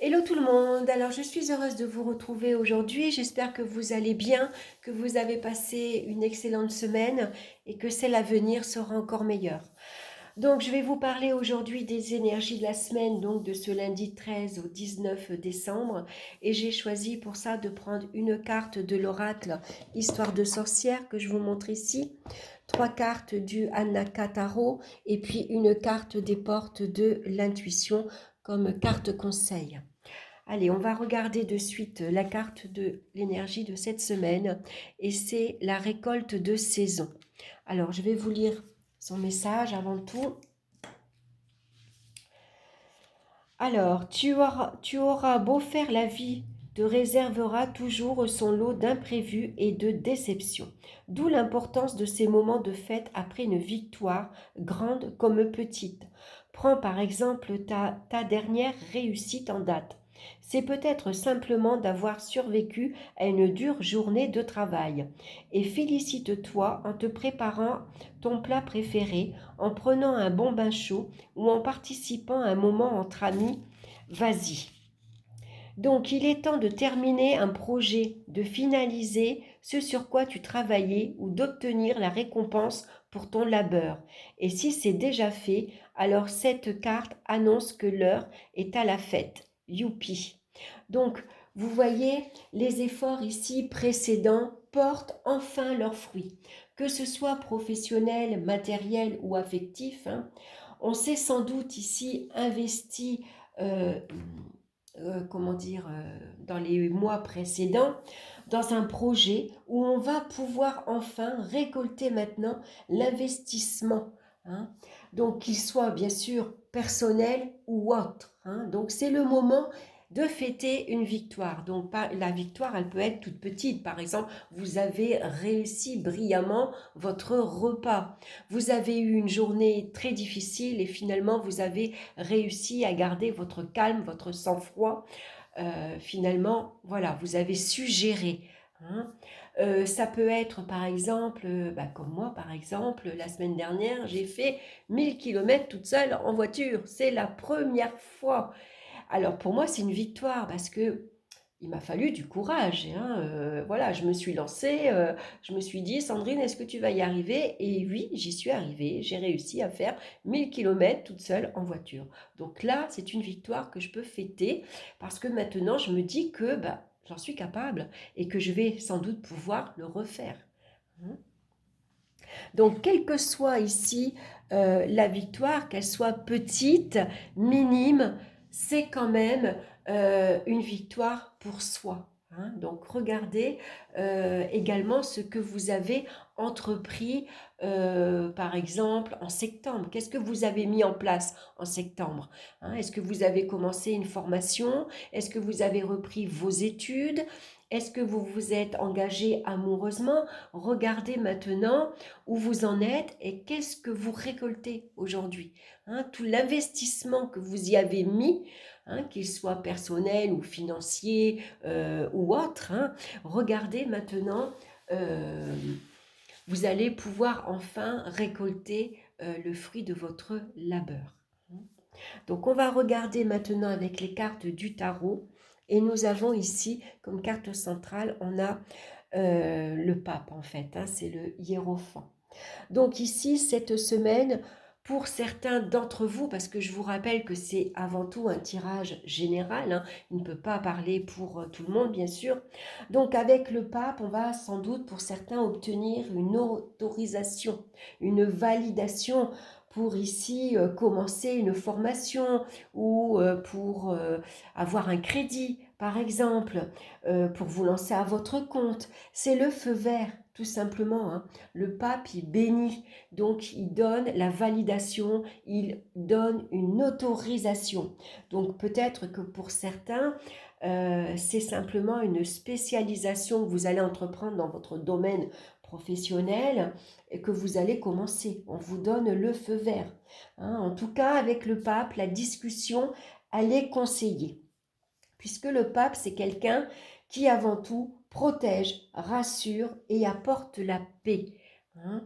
Hello tout le monde, alors je suis heureuse de vous retrouver aujourd'hui, j'espère que vous allez bien, que vous avez passé une excellente semaine et que celle à venir sera encore meilleure. Donc je vais vous parler aujourd'hui des énergies de la semaine, donc de ce lundi 13 au 19 décembre, et j'ai choisi pour ça de prendre une carte de l'oracle Histoire de sorcière que je vous montre ici, trois cartes du Anaka Tarot et puis une carte des portes de l'intuition comme carte conseil. Allez, on va regarder de suite la carte de l'énergie de cette semaine et c'est la récolte de saison. Alors, je vais vous lire son message avant tout. Alors, tu auras beau faire la vie, te réservera toujours son lot d'imprévus et de déceptions. D'où l'importance de ces moments de fête après une victoire, grande comme petite. Prends par exemple ta dernière réussite en date. C'est peut-être simplement d'avoir survécu à une dure journée de travail. Et félicite-toi en te préparant ton plat préféré, en prenant un bon bain chaud ou en participant à un moment entre amis. Vas-y. Donc, il est temps de terminer un projet, de finaliser ce sur quoi tu travaillais ou d'obtenir la récompense pour ton labeur. Et si c'est déjà fait, alors cette carte annonce que l'heure est à la fête. Youpi. Donc, vous voyez, les efforts ici précédents portent enfin leurs fruits. Que ce soit professionnel, matériel ou affectif, hein, on s'est sans doute ici investi euh, dans les mois précédents, dans un projet où on va pouvoir enfin récolter maintenant l'investissement. Hein. Donc, qu'il soit bien sûr personnel ou autre. Hein. Donc, c'est le moment de fêter une victoire. Donc, la victoire, elle peut être toute petite. Par exemple, vous avez réussi brillamment votre repas. Vous avez eu une journée très difficile et finalement, vous avez réussi à garder votre calme, votre sang-froid. Finalement, voilà, vous avez su gérer. Hein. Ça peut être par exemple, comme moi par exemple, la semaine dernière, j'ai fait 1000 km toute seule en voiture. C'est la première fois. Alors pour moi, c'est une victoire parce que il m'a fallu du courage. Hein. Voilà, je me suis lancée, je me suis dit, Sandrine, est-ce que tu vas y arriver? Et oui, j'y suis arrivée. J'ai réussi à faire 1000 km toute seule en voiture. Donc là, c'est une victoire que je peux fêter parce que maintenant, je me dis que j'en suis capable et que je vais sans doute pouvoir le refaire. Hein. Donc, quelle que soit ici la victoire, qu'elle soit petite, minime, c'est quand même une victoire pour soi. Hein. Donc, regardez également ce que vous avez entrepris, par exemple, en septembre. Qu'est-ce que vous avez mis en place en septembre? Hein. Est-ce que vous avez commencé une formation? Est-ce que vous avez repris vos études? Est-ce que vous vous êtes engagé amoureusement? Regardez maintenant où vous en êtes et qu'est-ce que vous récoltez aujourd'hui. Hein, tout l'investissement que vous y avez mis, hein, qu'il soit personnel ou financier ou autre, hein, regardez maintenant, vous allez pouvoir enfin récolter le fruit de votre labeur. Donc on va regarder maintenant avec les cartes du tarot et nous avons ici comme carte centrale, on a le pape en fait, hein, c'est le hiérophant. Donc ici, cette semaine, pour certains d'entre vous, parce que je vous rappelle que c'est avant tout un tirage général, hein, il ne peut pas parler pour tout le monde, bien sûr. Donc avec le pape, on va sans doute pour certains obtenir une autorisation, une validation pour ici commencer une formation ou pour avoir un crédit, par exemple, pour vous lancer à votre compte. C'est le feu vert, tout simplement. Hein. Le pape, il bénit, donc il donne la validation, il donne une autorisation. Donc peut-être que pour certains, c'est simplement une spécialisation que vous allez entreprendre dans votre domaine professionnel et que vous allez commencer. On vous donne le feu vert. Hein. En tout cas, avec le pape, la discussion, elle est conseillée. Puisque le pape, c'est quelqu'un qui, avant tout, protège, rassure et apporte la paix. hein.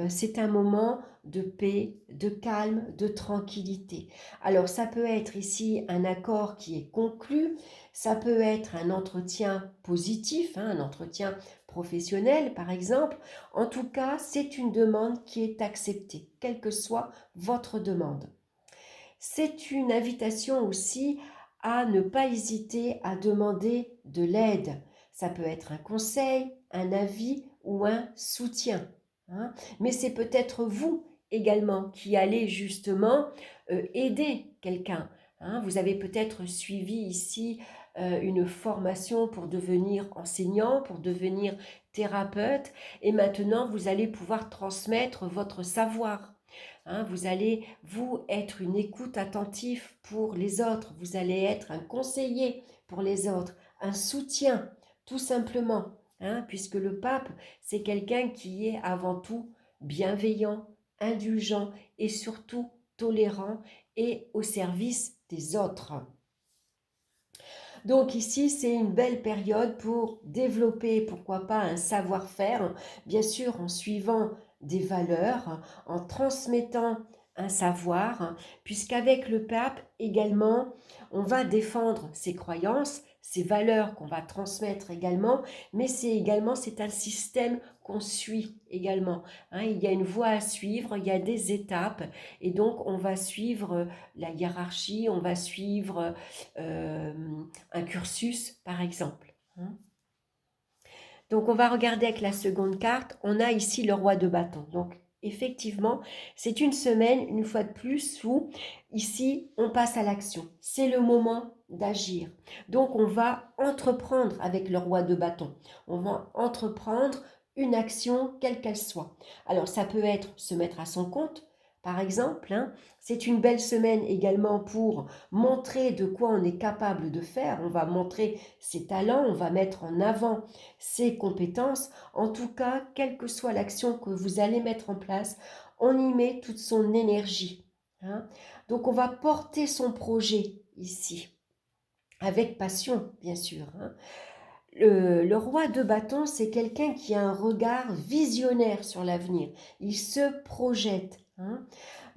C'est un moment de paix, de calme, de tranquillité. Alors ça peut être ici un accord qui est conclu, ça peut être un entretien positif, hein, un entretien professionnel par exemple. En tout cas, c'est une demande qui est acceptée, quelle que soit votre demande. C'est une invitation aussi à ne pas hésiter à demander de l'aide. Ça peut être un conseil, un avis ou un soutien, hein. Mais c'est peut-être vous également qui allez justement aider quelqu'un, hein. Vous avez peut-être suivi ici une formation pour devenir enseignant, pour devenir thérapeute, et maintenant vous allez pouvoir transmettre votre savoir. Hein, vous allez, vous, être une écoute attentive pour les autres. Vous allez être un conseiller pour les autres, un soutien, tout simplement. Hein, puisque le pape, c'est quelqu'un qui est avant tout bienveillant, indulgent et surtout tolérant et au service des autres. Donc ici, c'est une belle période pour développer, pourquoi pas, un savoir-faire, bien sûr en suivant des valeurs, en transmettant un savoir, puisqu'avec le pape également, on va défendre ses croyances, ses valeurs qu'on va transmettre également, mais c'est un système qu'on suit également, hein. Il y a une voie à suivre, il y a des étapes, et donc on va suivre la hiérarchie, on va suivre euh, un cursus, par exemple, hein. Donc, on va regarder avec la seconde carte. On a ici le roi de bâton. Donc, effectivement, c'est une semaine, une fois de plus, où ici, on passe à l'action. C'est le moment d'agir. Donc, on va entreprendre avec le roi de bâton. On va entreprendre une action, quelle qu'elle soit. Alors, ça peut être se mettre à son compte, par exemple, hein. C'est une belle semaine également pour montrer de quoi on est capable de faire. On va montrer ses talents, on va mettre en avant ses compétences. En tout cas, quelle que soit l'action que vous allez mettre en place, on y met toute son énergie, hein. Donc, on va porter son projet ici, avec passion, bien sûr, hein. Le roi de bâton, c'est quelqu'un qui a un regard visionnaire sur l'avenir. Il se projette, hein.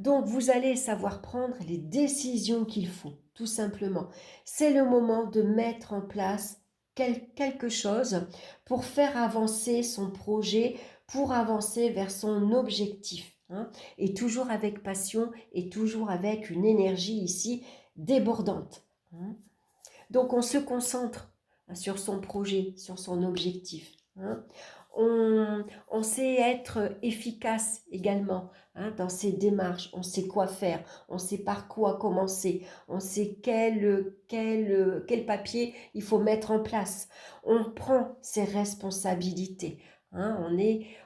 Donc, vous allez savoir prendre les décisions qu'il faut, tout simplement. C'est le moment de mettre en place quelque chose pour faire avancer son projet, pour avancer vers son objectif, hein. Et toujours avec passion et toujours avec une énergie ici débordante, hein. Donc, on se concentre sur son projet, sur son objectif, hein. On sait être efficace également, hein, dans ses démarches. On sait quoi faire, on sait par quoi commencer, on sait quel papier il faut mettre en place. On prend ses responsabilités, hein.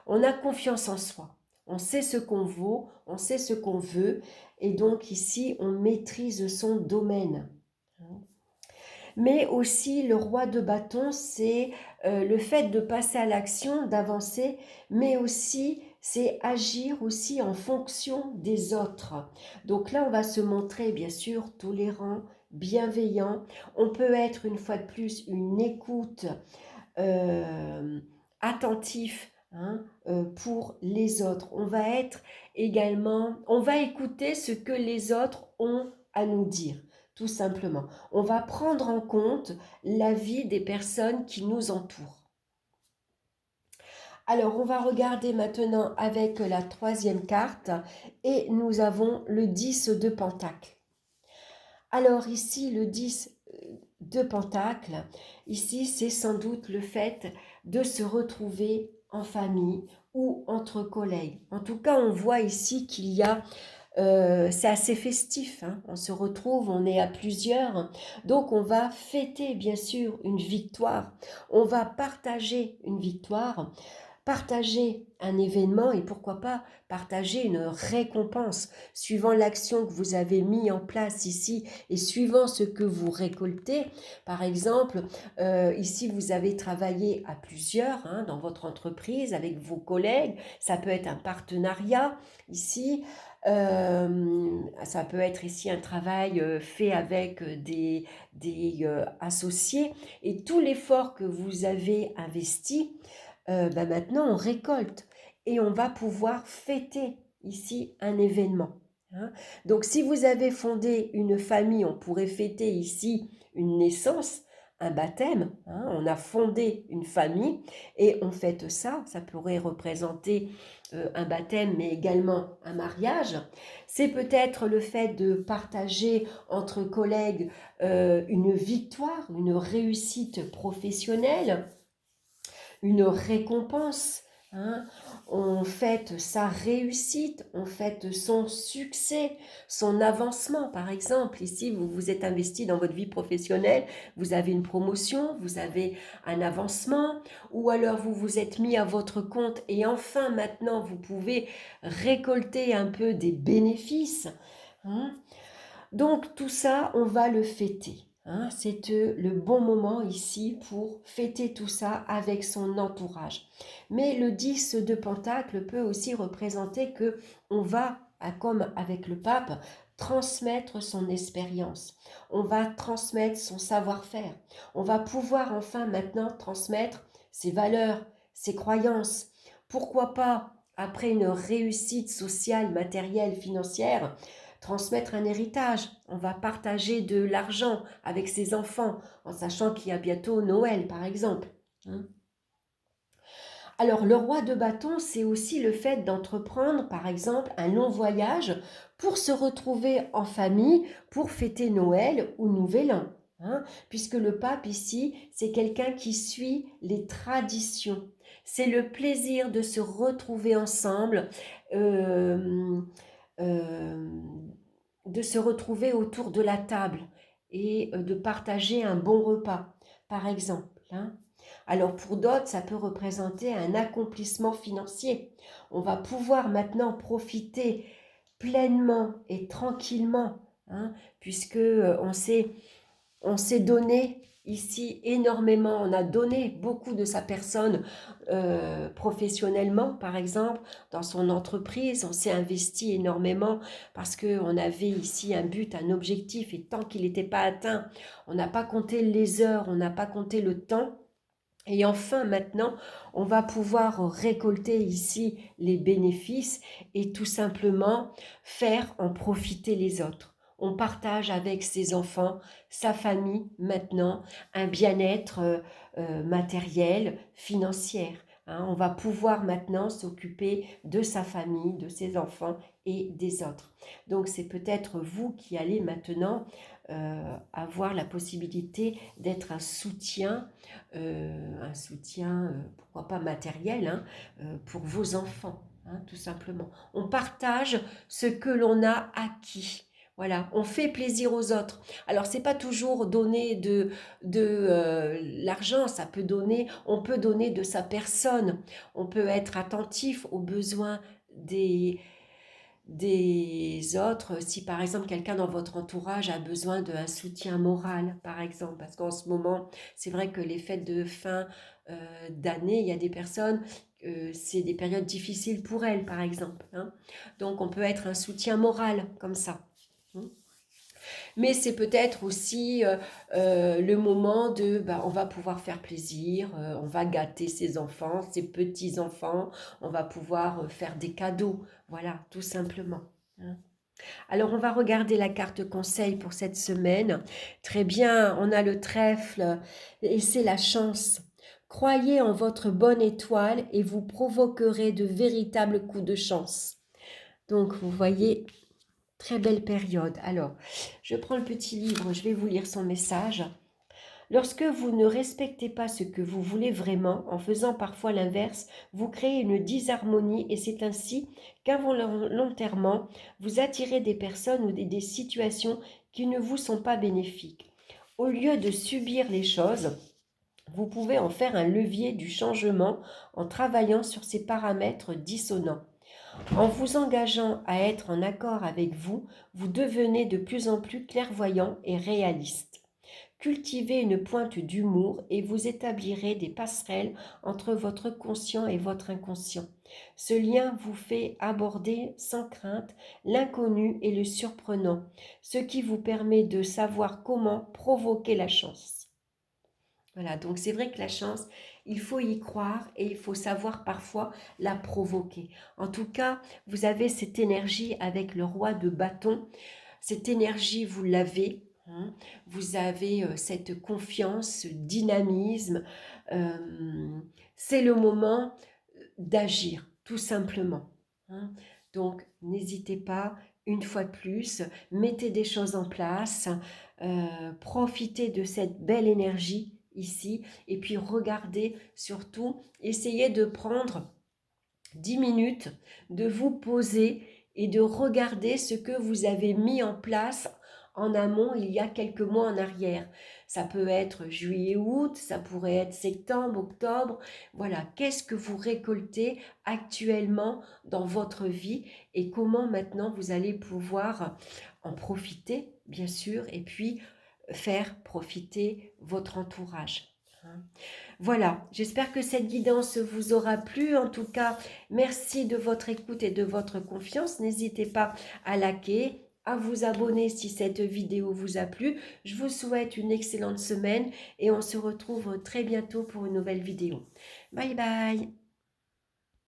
On a confiance en soi. On sait ce qu'on vaut, on sait ce qu'on veut. Et donc ici, on maîtrise son domaine, hein. Mais aussi le roi de bâton, c'est le fait de passer à l'action, d'avancer, mais aussi c'est agir aussi en fonction des autres. Donc là, on va se montrer bien sûr tolérant, bienveillant. On peut être une fois de plus une écoute euh, attentif, hein, pour les autres. On va être également, on va écouter ce que les autres ont à nous dire, tout simplement. On va prendre en compte l'avis des personnes qui nous entourent. Alors, on va regarder maintenant avec la troisième carte et nous avons le 10 de Pentacle. Alors ici, le 10 de Pentacle, ici, c'est sans doute le fait de se retrouver en famille ou entre collègues. En tout cas, on voit ici qu'il y a c'est assez festif, hein. On se retrouve, on est à plusieurs, donc on va fêter bien sûr une victoire, on va partager une victoire, partager un événement et pourquoi pas partager une récompense suivant l'action que vous avez mis en place ici et suivant ce que vous récoltez. Par exemple, ici vous avez travaillé à plusieurs, hein, dans votre entreprise avec vos collègues, ça peut être un partenariat ici. Ça peut être ici un travail fait avec des associés et tout l'effort que vous avez investi, maintenant on récolte et on va pouvoir fêter ici un événement. Hein. Donc si vous avez fondé une famille, on pourrait fêter ici une naissance, un baptême, hein, on a fondé une famille et on fête ça, ça pourrait représenter un baptême mais également un mariage. C'est peut-être le fait de partager entre collègues une victoire, une réussite professionnelle, une récompense. Hein. On fête sa réussite, on fête son succès, son avancement. Par exemple, ici, vous vous êtes investi dans votre vie professionnelle, vous avez une promotion, vous avez un avancement, ou alors vous vous êtes mis à votre compte et enfin maintenant vous pouvez récolter un peu des bénéfices. Hein. Donc tout ça, on va le fêter. Hein. C'est le bon moment ici pour fêter tout ça avec son entourage. Mais le 10 de Pentacle peut aussi représenter que on va, comme avec le pape, transmettre son expérience. On va transmettre son savoir-faire. On va pouvoir enfin maintenant transmettre ses valeurs, ses croyances. Pourquoi pas, après une réussite sociale, matérielle, financière, transmettre un héritage. On va partager de l'argent avec ses enfants, en sachant qu'il y a bientôt Noël, par exemple. Hein. Alors, le roi de bâton, c'est aussi le fait d'entreprendre, par exemple, un long voyage pour se retrouver en famille, pour fêter Noël ou Nouvel An. Hein, puisque le pape ici, c'est quelqu'un qui suit les traditions. C'est le plaisir de se retrouver ensemble, euh, euh, de se retrouver autour de la table et de partager un bon repas, par exemple. Hein. Alors pour d'autres, ça peut représenter un accomplissement financier. On va pouvoir maintenant profiter pleinement et tranquillement, hein, puisque on s'est donné ici énormément, on a donné beaucoup de sa personne professionnellement, par exemple, dans son entreprise, on s'est investi énormément parce qu'on avait ici un but, un objectif, et tant qu'il n'était pas atteint, on n'a pas compté les heures, on n'a pas compté le temps. Et enfin, maintenant, on va pouvoir récolter ici les bénéfices et tout simplement faire en profiter les autres. On partage avec ses enfants, sa famille, maintenant, un bien-être matériel, financier. Hein. On va pouvoir maintenant s'occuper de sa famille, de ses enfants et des autres. Donc, c'est peut-être vous qui allez maintenant avoir la possibilité d'être un soutien, pourquoi pas matériel, hein, pour vos enfants, hein, tout simplement. On partage ce que l'on a acquis. Voilà, on fait plaisir aux autres. Alors, c'est pas toujours donner de l'argent, on peut donner de sa personne. On peut être attentif aux besoins des autres, si par exemple quelqu'un dans votre entourage a besoin d'un soutien moral, par exemple, parce qu'en ce moment, c'est vrai que les fêtes de fin d'année, il y a des personnes, c'est des périodes difficiles pour elles, par exemple. Hein. Donc on peut être un soutien moral comme ça. Hein. Mais c'est peut-être aussi le moment on va pouvoir faire plaisir, on va gâter ses enfants, ses petits-enfants, on va pouvoir faire des cadeaux, voilà, tout simplement. Hein. Alors, on va regarder la carte conseil pour cette semaine. Très bien, on a le trèfle et c'est la chance. Croyez en votre bonne étoile et vous provoquerez de véritables coups de chance. Donc, vous voyez, très belle période. Alors, je prends le petit livre, je vais vous lire son message. Lorsque vous ne respectez pas ce que vous voulez vraiment, en faisant parfois l'inverse, vous créez une disharmonie et c'est ainsi qu'involontairement, vous attirez des personnes ou des situations qui ne vous sont pas bénéfiques. Au lieu de subir les choses, vous pouvez en faire un levier du changement en travaillant sur ces paramètres dissonants. En vous engageant à être en accord avec vous, vous devenez de plus en plus clairvoyant et réaliste. Cultivez une pointe d'humour et vous établirez des passerelles entre votre conscient et votre inconscient. Ce lien vous fait aborder sans crainte l'inconnu et le surprenant, ce qui vous permet de savoir comment provoquer la chance. Voilà, donc c'est vrai que la chance, il faut y croire et il faut savoir parfois la provoquer. En tout cas, vous avez cette énergie avec le roi de bâton. Cette énergie, vous l'avez. Hein. Vous avez cette confiance, ce dynamisme. Euh, c'est le moment d'agir, tout simplement. Hein. Donc, n'hésitez pas, une fois de plus, mettez des choses en place, profitez de cette belle énergie ici, et puis regardez surtout, essayez de prendre 10 minutes, de vous poser et de regarder ce que vous avez mis en place en amont il y a quelques mois en arrière. Ça peut être juillet, août, ça pourrait être septembre, octobre. Voilà, qu'est-ce que vous récoltez actuellement dans votre vie et comment maintenant vous allez pouvoir en profiter, bien sûr, et puis faire profiter votre entourage. Hein. Voilà, j'espère que cette guidance vous aura plu. En tout cas, merci de votre écoute et de votre confiance. N'hésitez pas à liker, à vous abonner si cette vidéo vous a plu. Je vous souhaite une excellente semaine et on se retrouve très bientôt pour une nouvelle vidéo. Bye bye!